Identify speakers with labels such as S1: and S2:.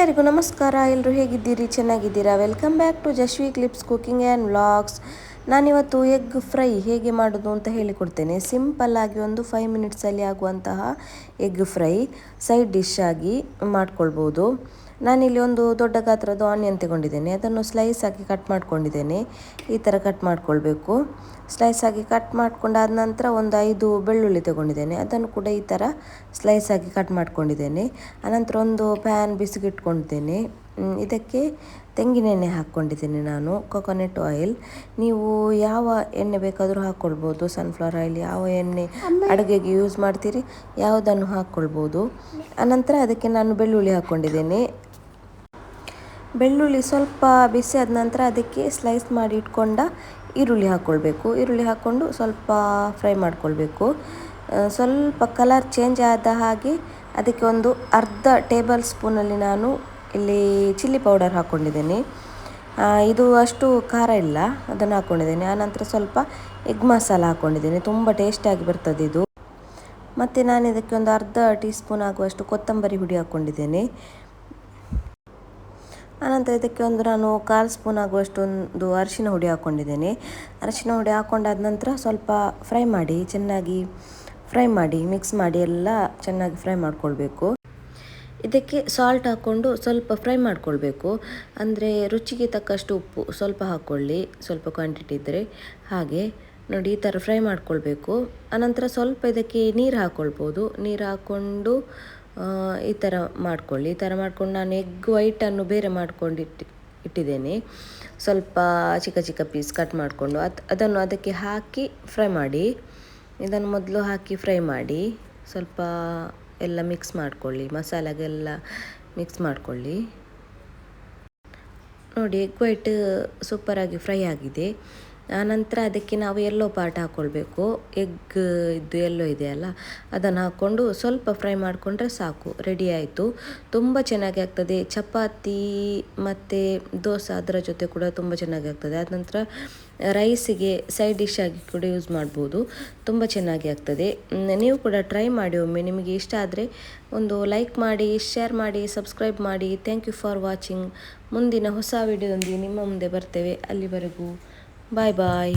S1: ಎಲ್ಲರಿಗೂ ನಮಸ್ಕಾರ. ಎಲ್ಲರೂ ಹೇಗಿದ್ದೀರಿ? ಚೆನ್ನಾಗಿದ್ದೀರಾ? Welcome back to Jashvi clips cooking and vlogs. ನಾನಿವತ್ತು ಎಗ್ ಫ್ರೈ ಹೇಗೆ ಮಾಡೋದು ಅಂತ ಹೇಳಿಕೊಡ್ತೇನೆ. ಸಿಂಪಲ್ಲಾಗಿ ಒಂದು 5 ಮಿನಿಟ್ಸಲ್ಲಿ ಆಗುವಂತಹ ಎಗ್ ಫ್ರೈ ಸೈಡ್ ಡಿಶ್ ಆಗಿ ಮಾಡ್ಕೊಳ್ಬೋದು. ನಾನಿಲ್ಲಿ ಒಂದು ದೊಡ್ಡ ಗಾತ್ರದ ಆನಿಯನ್ ತಗೊಂಡಿದ್ದೇನೆ. ಅದನ್ನು ಸ್ಲೈಸ್ ಆಗಿ ಕಟ್ ಮಾಡ್ಕೊಂಡಿದ್ದೇನೆ. ಈ ಥರ ಕಟ್ ಮಾಡ್ಕೊಳ್ಬೇಕು. ಸ್ಲೈಸ್ ಆಗಿ ಕಟ್ ಮಾಡ್ಕೊಂಡಾದ ನಂತರ ಒಂದು 5 ಬೆಳ್ಳುಳ್ಳಿ ತಗೊಂಡಿದ್ದೇನೆ. ಅದನ್ನು ಕೂಡ ಈ ಥರ ಸ್ಲೈಸ್ ಆಗಿ ಕಟ್ ಮಾಡ್ಕೊಂಡಿದ್ದೇನೆ. ಆನಂತರ ಒಂದು ಪ್ಯಾನ್ ಬಿಸಿಗಿಟ್ಕೊಂಡಿದ್ದೇನೆ. ಇದಕ್ಕೆ ತೆಂಗಿನೆಣ್ಣೆ ಹಾಕ್ಕೊಂಡಿದ್ದೇನೆ ನಾನು, ಕೊಕೊನೆಟ್ ಆಯಿಲ್. ನೀವು ಯಾವ ಎಣ್ಣೆ ಬೇಕಾದರೂ ಹಾಕ್ಕೊಳ್ಬೋದು. ಸನ್ಫ್ಲವರ್ ಆಯಿಲ್, ಯಾವ ಎಣ್ಣೆ ಅಡುಗೆಗೆ ಯೂಸ್ ಮಾಡ್ತೀರಿ ಯಾವುದನ್ನು ಹಾಕ್ಕೊಳ್ಬೋದು. ಆನಂತರ ಅದಕ್ಕೆ ನಾನು ಬೆಳ್ಳುಳ್ಳಿ ಹಾಕ್ಕೊಂಡಿದ್ದೇನೆ. ಬೆಳ್ಳುಳ್ಳಿ ಸ್ವಲ್ಪ ಬಿಸಿ ಆದ ನಂತರ ಅದಕ್ಕೆ ಸ್ಲೈಸ್ ಮಾಡಿ ಇಟ್ಕೊಂಡ ಈರುಳ್ಳಿ ಹಾಕ್ಕೊಳ್ಬೇಕು. ಈರುಳ್ಳಿ ಹಾಕ್ಕೊಂಡು ಸ್ವಲ್ಪ ಫ್ರೈ ಮಾಡ್ಕೊಳ್ಬೇಕು. ಸ್ವಲ್ಪ ಕಲರ್ ಚೇಂಜ್ ಆದ ಹಾಗೆ ಅದಕ್ಕೆ ಒಂದು ಅರ್ಧ ಟೇಬಲ್ ಸ್ಪೂನಲ್ಲಿ ನಾನು ಇಲ್ಲಿ ಚಿಲ್ಲಿ ಪೌಡರ್ ಹಾಕ್ಕೊಂಡಿದ್ದೇನೆ. ಇದು ಅಷ್ಟು ಖಾರ ಇಲ್ಲ, ಅದನ್ನು ಹಾಕ್ಕೊಂಡಿದ್ದೇನೆ. ಆನಂತರ ಸ್ವಲ್ಪ ಎಗ್ ಮಸಾಲ ಹಾಕ್ಕೊಂಡಿದ್ದೇನೆ. ತುಂಬ ಟೇಸ್ಟಿಯಾಗಿ ಬರ್ತದೆ ಇದು. ಮತ್ತು ನಾನು ಇದಕ್ಕೆ ಒಂದು ಅರ್ಧ ಟೀ ಸ್ಪೂನ್ ಆಗುವಷ್ಟು ಕೊತ್ತಂಬರಿ ಹುಡಿ ಹಾಕ್ಕೊಂಡಿದ್ದೇನೆ. ಆನಂತರ ಇದಕ್ಕೆ ನಾನು 1/4 ಸ್ಪೂನ್ ಆಗುವಷ್ಟು ಒಂದು ಅರಿಶಿನ ಹುಡಿ ಹಾಕ್ಕೊಂಡಿದ್ದೇನೆ. ಅರಿಶಿನ ಹುಡಿ ಹಾಕ್ಕೊಂಡಾದ ನಂತರ ಸ್ವಲ್ಪ ಫ್ರೈ ಮಾಡಿ, ಚೆನ್ನಾಗಿ ಫ್ರೈ ಮಾಡಿ, ಮಿಕ್ಸ್ ಮಾಡಿ ಎಲ್ಲ ಚೆನ್ನಾಗಿ ಫ್ರೈ ಮಾಡ್ಕೊಳ್ಬೇಕು. ಇದಕ್ಕೆ ಸಾಲ್ಟ್ ಹಾಕ್ಕೊಂಡು ಸ್ವಲ್ಪ ಫ್ರೈ ಮಾಡ್ಕೊಳ್ಬೇಕು. ಅಂದರೆ ರುಚಿಗೆ ತಕ್ಕಷ್ಟು ಉಪ್ಪು ಸ್ವಲ್ಪ ಹಾಕ್ಕೊಳ್ಳಿ, ಸ್ವಲ್ಪ ಕ್ವಾಂಟಿಟಿ ಇದ್ದರೆ. ಹಾಗೆ ನೋಡಿ, ಈ ಥರ ಫ್ರೈ ಮಾಡ್ಕೊಳ್ಬೇಕು. ಆನಂತರ ಸ್ವಲ್ಪ ಇದಕ್ಕೆ ನೀರು ಹಾಕ್ಕೊಳ್ಬೋದು. ನೀರು ಹಾಕ್ಕೊಂಡು ಈ ಥರ ಮಾಡ್ಕೊಳ್ಳಿ. ಈ ಥರ ಮಾಡ್ಕೊಂಡು ನಾನು ಎಗ್ ವೈಟನ್ನು ಬೇರೆ ಮಾಡ್ಕೊಂಡು ಇಟ್ಟಿದ್ದೇನೆ. ಸ್ವಲ್ಪ ಚಿಕ್ಕ ಚಿಕ್ಕ ಪೀಸ್ ಕಟ್ ಮಾಡಿಕೊಂಡು ಅದನ್ನು ಅದಕ್ಕೆ ಹಾಕಿ ಫ್ರೈ ಮಾಡಿ. ಇದನ್ನು ಮೊದಲು ಹಾಕಿ ಫ್ರೈ ಮಾಡಿ, ಸ್ವಲ್ಪ ಎಲ್ಲ ಮಿಕ್ಸ್ ಮಾಡ್ಕೊಳ್ಳಿ, ಮಸಾಲೆಗೆಲ್ಲ ಮಿಕ್ಸ್ ಮಾಡ್ಕೊಳ್ಳಿ. ನೋಡಿ, ಎಗ್ ವೈಟ್ ಸೂಪರಾಗಿ ಫ್ರೈ ಆಗಿದೆ. ಆನಂತರ ಅದಕ್ಕೆ ನಾವು ಯೆಲ್ಲೋ ಪಾರ್ಟ್ ಹಾಕ್ಕೊಳ್ಬೇಕು. ಎಗ್ ಇದು ಯೆಲ್ಲೋ ಇದೆಯಲ್ಲ, ಅದನ್ನು ಹಾಕ್ಕೊಂಡು ಸ್ವಲ್ಪ ಫ್ರೈ ಮಾಡಿಕೊಂಡ್ರೆ ಸಾಕು, ರೆಡಿ ಆಯಿತು. ತುಂಬ ಚೆನ್ನಾಗಿ ಆಗ್ತದೆ. ಚಪಾತಿ ಮತ್ತು ದೋಸೆ ಅದರ ಜೊತೆ ಕೂಡ ತುಂಬ ಚೆನ್ನಾಗಿ ಆಗ್ತದೆ. ಆದ ನಂತರ ರೈಸಿಗೆ ಸೈಡ್ ಡಿಶ್ ಆಗಿ ಕೂಡ ಯೂಸ್ ಮಾಡ್ಬೋದು. ತುಂಬ ಚೆನ್ನಾಗಿ ಆಗ್ತದೆ. ನೀವು ಕೂಡ ಟ್ರೈ ಮಾಡಿ ಒಮ್ಮೆ. ನಿಮಗೆ ಇಷ್ಟ ಆದರೆ ಒಂದು ಲೈಕ್ ಮಾಡಿ, ಶೇರ್ ಮಾಡಿ, ಸಬ್ಸ್ಕ್ರೈಬ್ ಮಾಡಿ. Thank you for watching. ಮುಂದಿನ ಹೊಸ ವಿಡಿಯೋದೊಂದಿಗೆ ನಿಮ್ಮ ಮುಂದೆ ಬರ್ತೇವೆ. ಅಲ್ಲಿವರೆಗೂ ಬಾಯ್ ಬಾಯ್.